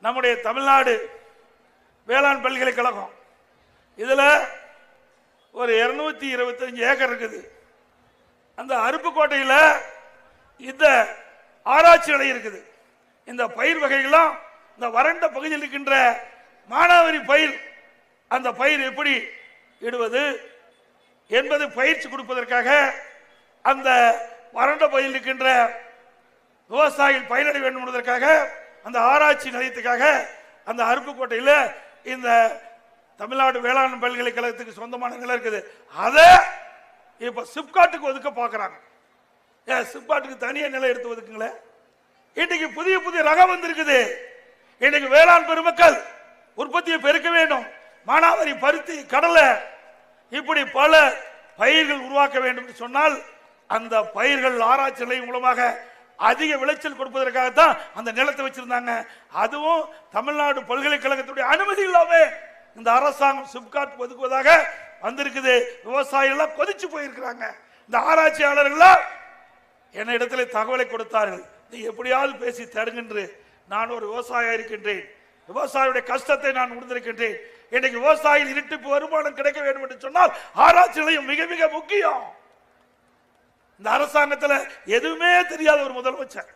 நம்முடைய தமிழ்நாடு வேளாண் பல்கலைக்கழகம் இதுல ஒரு 225 ஏக்கர் இருக்குது. அந்த அருப்புக்கோட்டையில் இந்த ஆராய்ச்சி நிலையம் இருக்குது. இந்த பயிர் வகைகள்லாம் இந்த வறண்ட பகுதியில் இருக்கின்ற மானாவாரி பயிர், அந்த பயிர் எப்படி இடுவது என்பது பயிற்சி கொடுப்பதற்காக அந்த வறண்ட பகுதியில் இருக்கின்ற விவசாயிகள் பயனடை வேண்டும் என்பதற்காக அந்த ஆராய்ச்சி நிலையத்துக்காக அந்த அருப்புக்கோட்டையில் இந்த தமிழ்நாடு வேளாண் பல்கலைக்கழகத்துக்கு சொந்தமான நிலம் இருக்குது. அதை இப்ப சிப்காட்டுக்கு ஒதுக்க பாக்குறாங்க. சிப்காட்டுக்கு தனியா நிலம் எடுத்து ஒதுக்குங்களேன். இன்னைக்கு புதிய புதிய ரகம் வந்திருக்குது. இன்னைக்கு வேளாண் பெருமக்கள் உற்பத்தியை பெருக்க வேண்டும். மானாவாரி, பருத்தி, கடலை, இப்படி பல பயிர்கள் உருவாக்க வேண்டும் என்று சொன்னால் அந்த பயிர்கள் ஆராய்ச்சி நிலையம் மூலமாக அதிக விளைச்சல் கொடுப்பதற்காகத்தான் அந்த நிலத்தை வச்சிருந்தாங்க. அதுவும் தமிழ்நாடு பல்கலைக்கழகத்துடைய அனுமதி இல்லாம இந்த அரசாங்கம் சிப்காட் ஒதுக்குவதாக வந்திருக்குது. விவசாயிகள் கொதிச்சு போயிருக்கிறாங்க. இந்த ஆராய்ச்சியாளர்கள் என்ன இடத்துல தகவலை கொடுத்தார்கள், நீ எப்படியாவது பேசி தருகின்ற. நான் ஒரு விவசாயியா இருக்கின்றேன், விவசாயியுடைய கஷ்டத்தை நான் உணர்ந்திருக்கின்றேன். இன்னைக்கு விவசாயிகள் இரட்டிப்பு வருமானம் கிடைக்க வேண்டும் என்று சொன்னால் ஆராய்ச்சி நிலையம் மிக மிக முக்கியம். இந்த அரசாங்கத்தில் எதுவுமே தெரியாத ஒரு முதலமைச்சர்